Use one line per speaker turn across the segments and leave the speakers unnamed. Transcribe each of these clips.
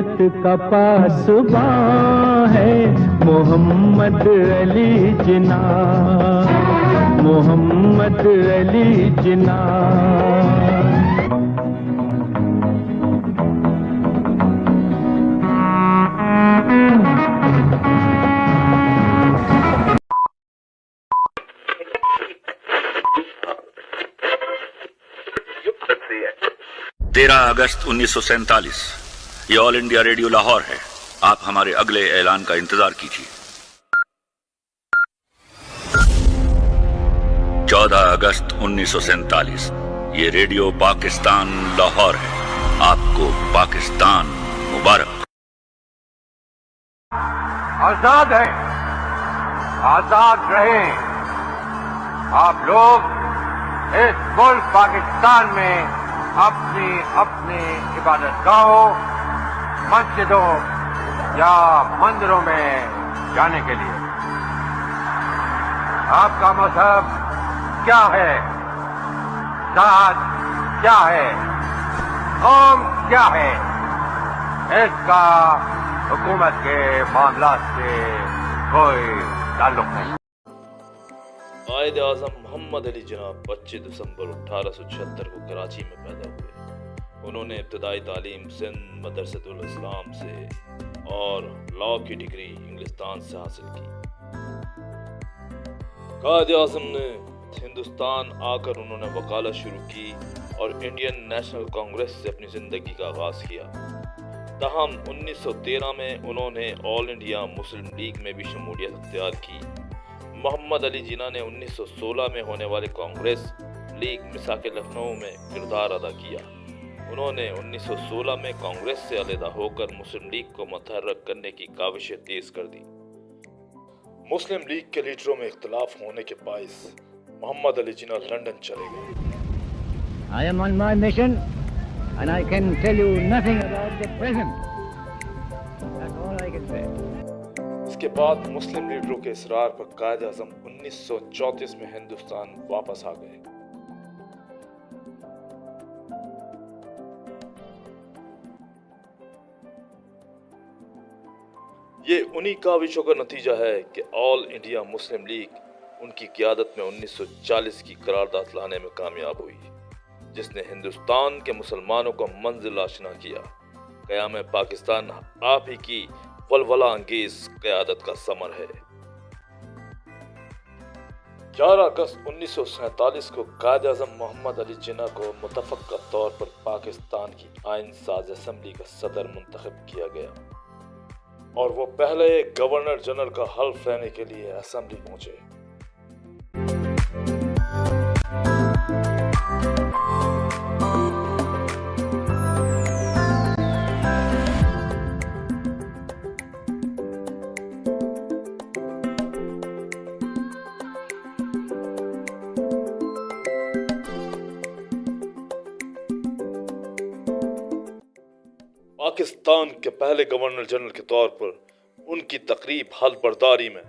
عزت کا پاسباں ہے محمد علی جناح، محمد علی جناح۔
تیرہ اگست 1947 یہ آل انڈیا ریڈیو لاہور ہے۔ آپ ہمارے اگلے اعلان کا انتظار کیجیے۔ 14 اگست 1947 یہ ریڈیو پاکستان لاہور ہے۔ آپ کو پاکستان مبارک۔
آزاد ہیں، آزاد رہیں۔ آپ لوگ اس ملک پاکستان میں اپنی اپنی عبادت گاہوں، مسجدوں یا مندروں میں جانے کے لیے۔ آپ کا مذہب کیا ہے، ذات کیا ہے، قوم کیا ہے، اس کا حکومت کے معاملات سے کوئی تعلق نہیں۔
قائد اعظم محمد علی جناح 25 دسمبر 1876 کو کراچی میں پیدا ہوئے۔ انہوں نے ابتدائی تعلیم سندھ مدرسۃ الاسلام سے اور لاء کی ڈگری انگلستان سے حاصل کی۔ قائد اعظم نے ہندوستان آ کر انہوں نے وکالت شروع کی اور انڈین نیشنل کانگریس سے اپنی زندگی کا آغاز کیا۔ تاہم 1913 میں انہوں نے آل انڈیا مسلم لیگ میں بھی شمولیت اختیار کی۔ محمد علی جناح نے 1916 میں ہونے والے کانگریس لیگ مساق لکھنؤ میں کردار ادا کیا۔ انہوں نے 1916 میں کانگریس سے علیحدہ ہو کر مسلم لیگ کو متحرک کرنے کی کاوشیں تیز کر دی۔ مسلم لیگ کے لیڈروں میں اختلاف ہونے کے باعث محمد علی جناح لندن چلے گئے۔
I am on my mission and I can tell you nothing about the present. That's all I can say.
اس کے بعد مسلم لیڈروں کے اصرار پر قائد اعظم 1934 میں ہندوستان واپس آ گئے۔ یہ انہی کاوشوں کا نتیجہ ہے کہ آل انڈیا مسلم لیگ ان کی قیادت میں 1940 کی قرارداد لانے میں کامیاب ہوئی، جس نے ہندوستان کے مسلمانوں کو منزل آشنا کیا۔ قیام پاکستان آپ ہی کی ولولہ انگیز قیادت کا ثمر ہے۔ 11 اگست 1947 کو قائد اعظم محمد علی جناح کو متفقہ طور پر پاکستان کی آئین ساز اسمبلی کا صدر منتخب کیا گیا اور وہ پہلے گورنر جنرل کا حلف لینے کے لیے اسمبلی پہنچے۔ پاکستان کے پہلے گورنر جنرل کے طور پر ان کی تقریب حلف برداری میں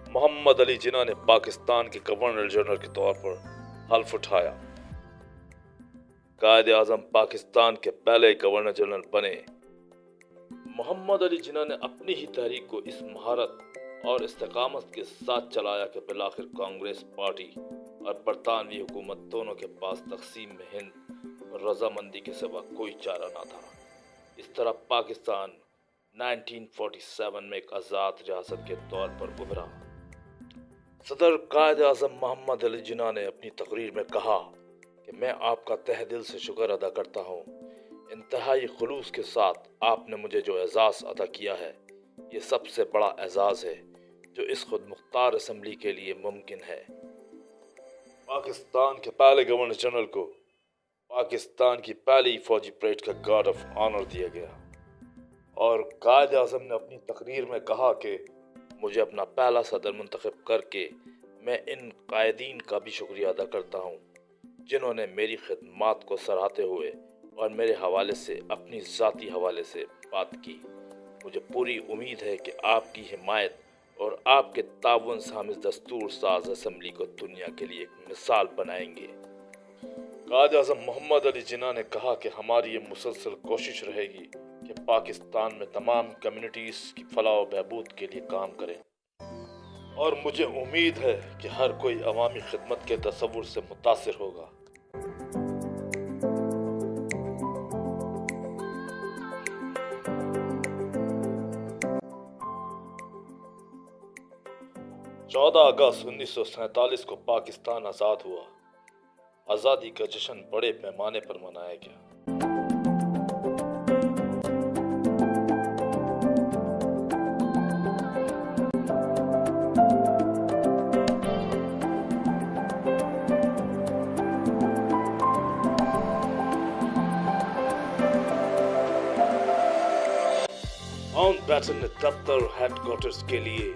محمد علی جناح نے پاکستان کے گورنر جنرل کے طور پر حلف اٹھایا۔ قائد اعظم پاکستان کے پہلے گورنر جنرل بنے۔ محمد علی جناح نے اپنی ہی تحریک کو اس مہارت اور استقامت کے ساتھ چلایا کہ بالآخر کانگریس پارٹی اور برطانوی حکومت دونوں کے پاس تقسیم ہند اور رضامندی کے سوا کوئی چارہ نہ تھا۔ اس طرح پاکستان 1947 میں ایک آزاد ریاست کے طور پر ابھرا۔ صدر قائد اعظم محمد علی جناح نے اپنی تقریر میں کہا کہ میں آپ کا تہ دل سے شکر ادا کرتا ہوں۔ انتہائی خلوص کے ساتھ آپ نے مجھے جو اعزاز عطا کیا ہے، یہ سب سے بڑا اعزاز ہے جو اس خود مختار اسمبلی کے لیے ممکن ہے۔ پاکستان کے پہلے گورنر جنرل کو پاکستان کی پہلی فوجی پریڈ کا گارڈ آف آنر دیا گیا اور قائد اعظم نے اپنی تقریر میں کہا کہ مجھے اپنا پہلا صدر منتخب کر کے میں ان قائدین کا بھی شکریہ ادا کرتا ہوں جنہوں نے میری خدمات کو سراہتے ہوئے اور میرے حوالے سے اپنی ذاتی حوالے سے بات کی۔ مجھے پوری امید ہے کہ آپ کی حمایت اور آپ کے تعاون سے ہم اس دستور ساز اسمبلی کو دنیا کے لیے ایک مثال بنائیں گے۔ قائد اعظم محمد علی جناح نے کہا کہ ہماری یہ مسلسل کوشش رہے گی کہ पाकिस्तान में तमाम कम्युनिटीज़ की फलाह व बहबूद के लिए काम करें, और मुझे उम्मीद है कि हर कोई अवामी खिदमत के तसव्वुर से मुतासिर होगा। अगस्त 1947 को पाकिस्तान आज़ाद हुआ। आज़ादी का जश्न बड़े पैमाने पर मनाया गया। माउंटबेटन ने दफ्तर हेडक्वार्टर्स के लिए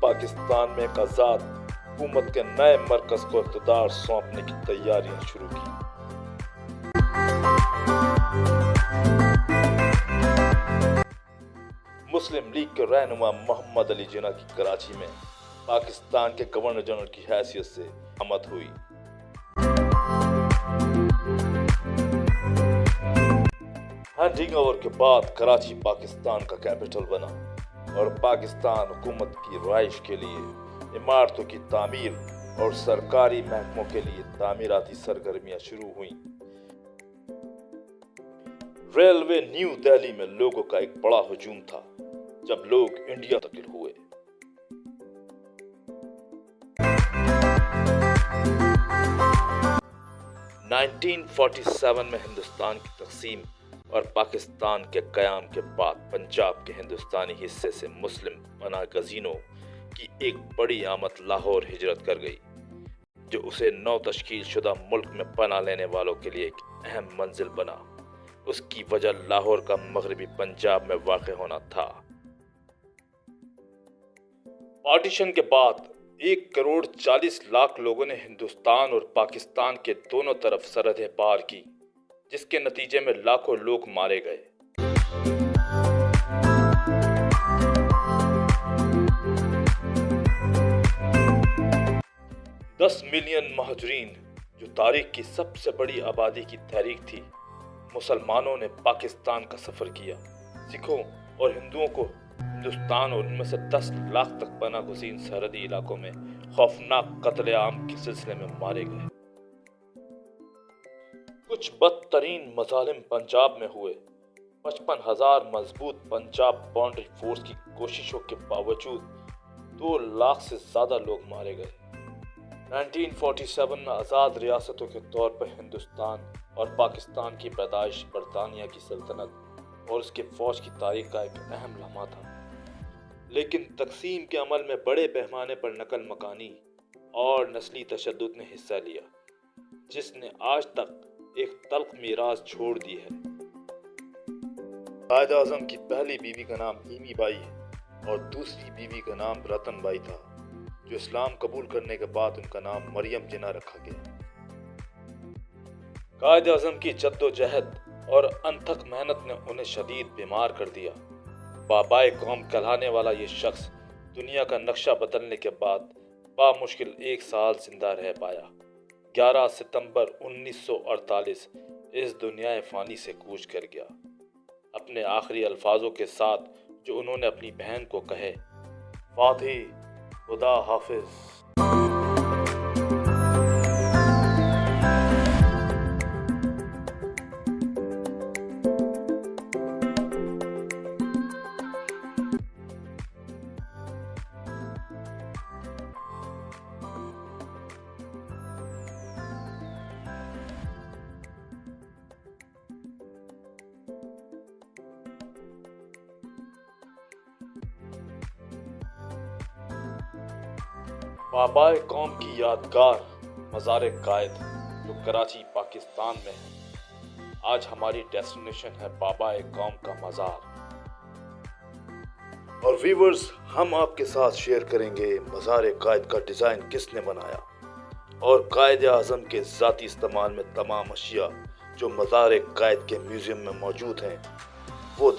पाकिस्तान में एक आज़ाद हुकूमत के नए मरकज को इक़्तिदार सौंपने की तैयारियां शुरू की। मुस्लिम लीग के रहनुमा मोहम्मद अली जिन्ना की कराची में पाकिस्तान के गवर्नर जनरल की हैसियत से आमद हुई। हैंडिंग ओवर के बाद कराची पाकिस्तान का कैपिटल बना और पाकिस्तान हुकूमत की रिहाइश के लिए इमारतों की तामीर और सरकारी महकमों के लिए तामीराती सरगर्मियां शुरू हुईं। रेलवे न्यू दिल्ली में लोगों का एक बड़ा हुजूम था जब लोग इंडिया तक हुए। नाइनटीन 47 में हिंदुस्तान की तकसीम और पाकिस्तान के क़याम के बाद पंजाब के हिंदुस्तानी हिस्से से मुस्लिम पनाह गज़ीनों की एक बड़ी आमद लाहौर हिजरत कर गई, जो उसे नौ तश्कील शुदा मुल्क में पनाह लेने वालों के लिए एक अहम मंजिल बना। उसकी वजह लाहौर का मगरबी पंजाब में वाक़ होना था। पार्टीशन के बाद 1,40,00,000 लोगों ने हिंदुस्तान और पाकिस्तान के दोनों तरफ सरहदें पार की, जिसके नतीजे में लाखों लोग मारे गए। दस मिलियन महाजरीन, जो तारीख की सबसे बड़ी आबादी की तहरीक थी, मुसलमानों ने पाकिस्तान का सफर किया। सिखों और हिंदुओं को हिंदुस्तान और उनमें से 10 लाख तक पनाह गुज़ीन सरहदी इलाकों में खौफनाक कत्ले-आम के सिलसिले में मारे गए। कुछ बदतरीन मज़ालिम पंजाब में हुए। 55,000 मजबूत पंजाब बाउंड्री फोर्स की कोशिशों के बावजूद 2 लाख से ज़्यादा लोग मारे गए। 1947 में आज़ाद रियासतों के तौर पर हिंदुस्तान और पाकिस्तान की पैदाइश बरतानिया की सल्तनत और उसके फ़ौज की तारीख का एक अहम लम्हा था, लेकिन तकसीम के अमल में बड़े पैमाने पर नकल मकानी और नस्ली तशद्दुद ने हिस्सा लिया, जिसने आज तक एक तल्ख मीरास छोड़ दी है। कायद आज़म की पहली बीवी का नाम हीमी बाई और दूसरी बीवी का नाम रतन बाई था, जो इस्लाम कबूल करने के बाद उनका नाम मरियम जिन्ना रखा गया। कायद आज़म की जद्दोजहद और अनथक मेहनत ने उन्हें शदीद बीमार कर दिया। बाबाए कौम कहलाने वाला ये शख्स दुनिया का नक्शा बदलने के बाद बामुश्किल 1 साल जिंदा रह पाया। 11 सितंबर 1948 इस दुनिया फ़ानी से कूच कर गया, अपने आखिरी अल्फाजों के साथ जो उन्होंने अपनी बहन को कहे, फाती खुदा हाफिज। बाबाए कौम की यादगार मज़ार कायद जो कराची पाकिस्तान में है। आज हमारी डेस्टिनेशन है बाबाए कौम का मज़ार। और व्यूअर्स, हम आपके साथ शेयर करेंगे मज़ार कायद का डिज़ाइन किसने बनाया और कायद आज़म के ज़ाती इस्तेमाल में तमाम अशिया जो मज़ार कायद के म्यूज़ियम में मौजूद हैं वो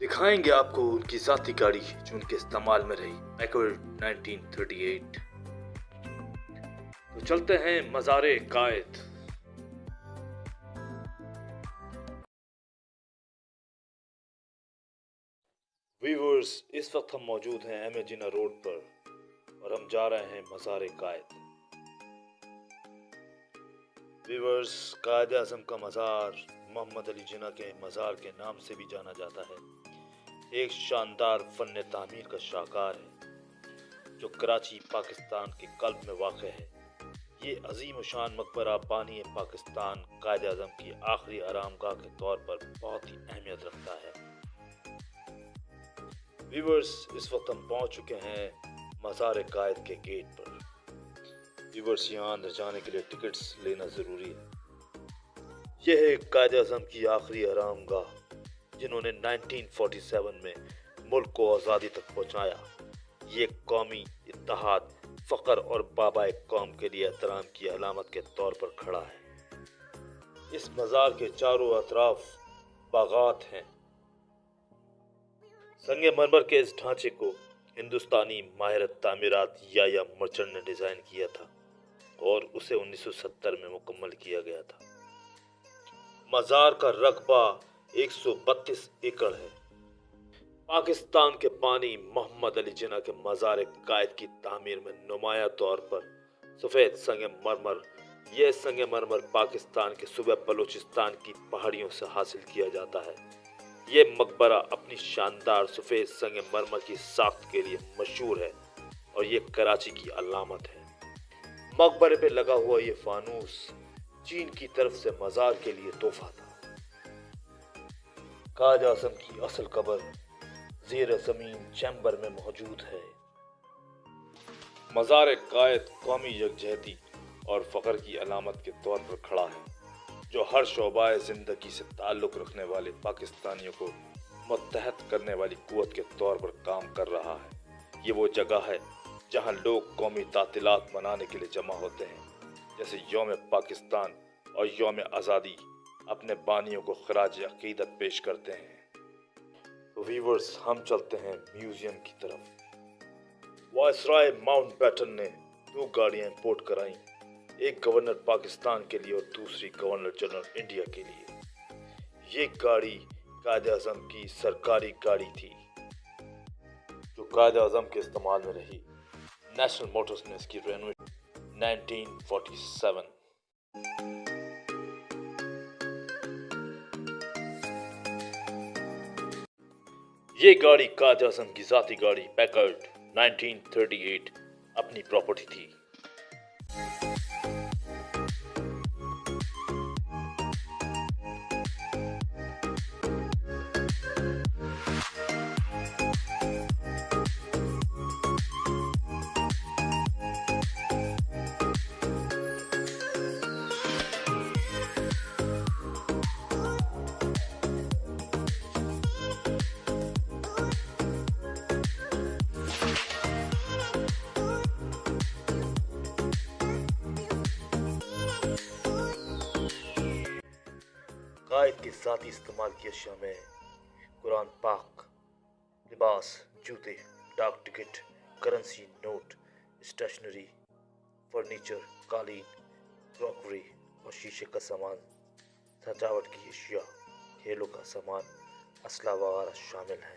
दिखाएंगे आपको उनकी ज़ाती गाड़ी जो उनके इस्तेमाल में रही, पैकवर्ड 1938। तो चलते हैं मज़ार कायद। व्यूअर्स, इस वक्त हम मौजूद हैं एम ए जिन्ना रोड पर और हम जा रहे हैं मज़ार कायद। व्यूअर्स, कायद आज़म का मज़ार मोहम्मद अली जिन्ना के मज़ार के नाम से भी जाना जाता है। एक शानदार फन तामीर का शाहकार है जो कराची पाकिस्तान के कल्ब में वाक़ है। ये अजीम शान मकबरा बानी पाकिस्तान कायद आज़म की आखिरी आरामगाह के तौर पर बहुत ही अहमियत रखता है। व्यूअर्स, इस वक्त हम पहुंच चुके हैं मज़ार कायद के गेट पर। व्यूअर्स, यहाँ अंदर जाने के लिए टिकट्स लेना ज़रूरी है। यह है कायद आज़म की आखिरी आरामगाह जिन्होंने 1947 में मुल्क को आज़ादी तक पहुँचाया। ये कौमी इत्तेहाद, फ़ख्र और बाबा कौम के लिए एहतराम की अलामत के तौर पर खड़ा है। इस मज़ार के चारों अतराफ बागात हैं। संगे मरमर के इस ढांचे को हिंदुस्तानी माहिर तामीरात या मर्चेंट ने डिज़ाइन किया था और उसे 1970 में मुकम्मल किया गया था। मज़ार का रकबा 132 एकड़ है। पाकिस्तान के बानी मोहम्मद अली जिन्ना के मज़ार कायद की तामीर में नुमाया तौर पर सफ़ेद संगे मरमर, यह संगे मरमर पाकिस्तान के सूबे बलूचिस्तान की पहाड़ियों से हासिल किया जाता है। ये मकबरा अपनी शानदार सफ़ेद संगे मरमर की साख्त के लिए मशहूर है और ये कराची की अलामत है। मकबरे पे लगा हुआ ये फानूस चीन की तरफ से मज़ार के लिए तोहफा था। कायद आज़म की असल कब्र ज़ेर ज़मीन चैम्बर में मौजूद है। मज़ार कायद कौमी यकजहती और फ़ख्र की अलामत के तौर पर खड़ा है जो हर शोबाए ज़िंदगी से ताल्लुक़ रखने वाले पाकिस्तानियों को मुत्तहद करने वाली क़ुव्वत के तौर पर काम कर रहा है। ये वो जगह है जहाँ लोग कौमी तातीलात मनाने के लिए जमा होते हैं, जैसे यौम पाकिस्तान और यौम आज़ादी, अपने बानियों को खराज अक़ीदत पेश करते हैं। तो व्यूअर्स, हम चलते हैं म्यूज़ियम की तरफ। वायसराय माउंटबेटन ने 2 गाड़ियाँ इंपोर्ट कराईं, एक गवर्नर पाकिस्तान के लिए और दूसरी गवर्नर जनरल इंडिया के लिए। ये गाड़ी कायद आज़म की सरकारी गाड़ी थी जो कायद आज़म के इस्तेमाल में रही। नेशनल मोटर्स ने इसकी रेनोवेशन 1947। ये गाड़ी कायद आज़म की ज़ाती गाड़ी पैकर्ड 1938 अपनी प्रॉपर्टी थी। कायद के ज़ाती इस्तेमाल की अशिया में कुरान पाक, लिबास, जूते, डाक ticket, currency note, stationery, furniture, कालीन, क्रॉकरी और शीशे का सामान, सजावट की अशिया, खेलों का सामान, असला वगैरह शामिल है।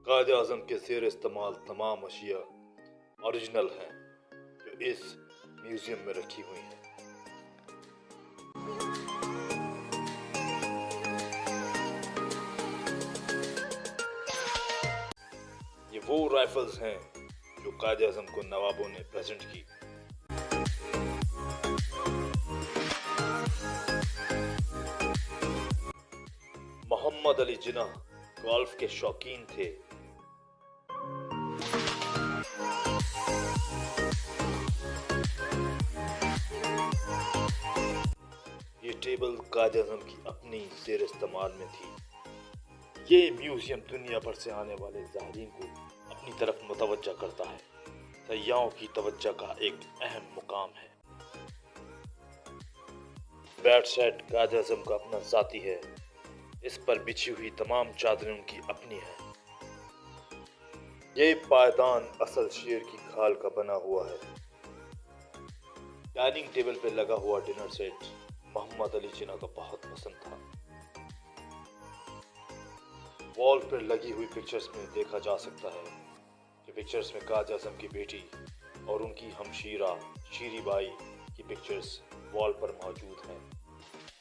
कायद आज़म के ज़ेर इस्तेमाल तमाम अशिया ओरिजिनल हैं जो इस म्यूज़ियम में रखी हुई हैं। ये वो राइफल्स हैं जो कायद आज़म को नवाबों ने प्रेजेंट की। मोहम्मद अली जिन्ना गोल्फ के शौकीन थे। ये टेबल कायद आज़म की अपनी ज़ेर इस्तेमाल में थी। ये म्यूज़ियम दुनिया भर से आने वाले ज़ाहिरीन को अपनी तरफ मुतवज्जा करता है। सयाहों की तवज्जो का एक अहम मुकाम है। बेड सेट कायद आज़म का अपना ज़ाती है। इस पर बिछी हुई तमाम चादरें उनकी अपनी हैं। ये पायदान असल शेर की खाल का बना हुआ है। डाइनिंग टेबल पे लगा हुआ डिनर सेट मोहम्मद अली जिन्ना को बहुत पसंद था। वॉल पर लगी हुई पिक्चर्स में देखा जा सकता है कि पिक्चर्स में कायद आज़म की बेटी और उनकी हमशीरा शीरी बाई की पिक्चर्स वॉल पर मौजूद हैं।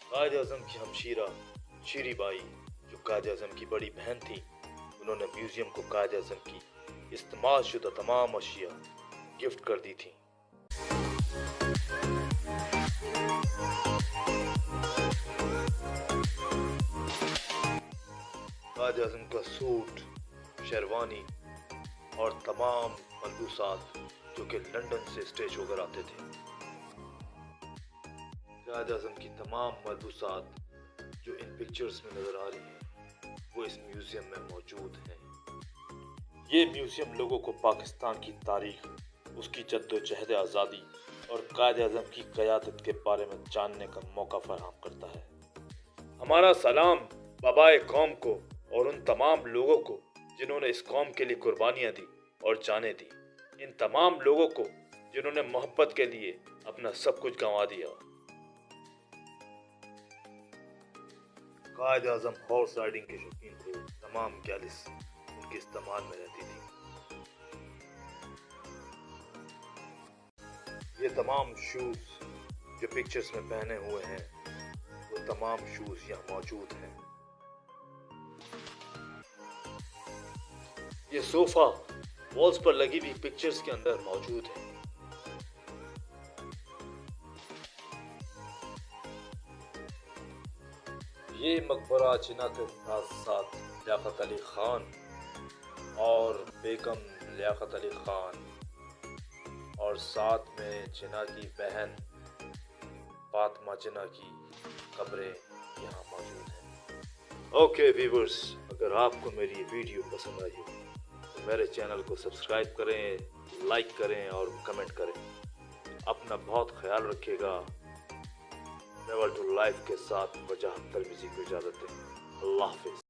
कायद आज़म की हमशीरा शीरी बाई, जो कायद आज़म की बड़ी बहन थी, उन्होंने म्यूजियम को कायद आज़म की इस्तेमाल शुदा तमाम अशिया गिफ्ट कर दी थी। कायद आज़म का सूट, शेरवानी और तमाम मलबूसात जो कि लंदन से स्टेज होकर आते थे। कायद आज़म की तमाम मलबूसात जो इन पिक्चर्स में नजर आ रही हैं, वो इस म्यूजियम में मौजूद हैं। ये म्यूजियम लोगों को पाकिस्तान की तारीख, उसकी जद्दोजहद आज़ादी और कायद आज़म की क़यादत के बारे में जानने का मौका फराहम करता है। हमारा सलाम बाबाए कौम को और उन तमाम लोगों को जिन्होंने इस कौम के लिए कुर्बानियाँ दी और जानें दी, इन तमाम लोगों को जिन्होंने मोहब्बत के लिए अपना सब कुछ गंवा दिया। कायद आज़म हॉर्स राइडिंग के शौकीन थे। तमाम गैलिस उनके इस्तेमाल में रहती थी। ये तमाम शूज जो पिक्चर्स में पहने हुए हैं, वो तमाम शूज यहाँ मौजूद हैं। ये सोफा वॉल्स पर लगी हुई पिक्चर्स के अंदर मौजूद है। ये मकबरा जिना के साथ साथ लियाकत अली खान और बेगम लियाकत अली खान और साथ में जिना की बहन फातिमा जिना की कब्रें यहाँ मौजूद हैं। ओके व्यूअर्स, अगर आपको मेरी ये वीडियो पसंद आई हो तो मेरे चैनल को सब्सक्राइब करें, लाइक करें और कमेंट करें। अपना बहुत ख्याल रखिएगा। नेवर टू लाइफ के साथ वजह तलमिज़ी को इजाज़त दें। अल्लाह हाफ़िज़।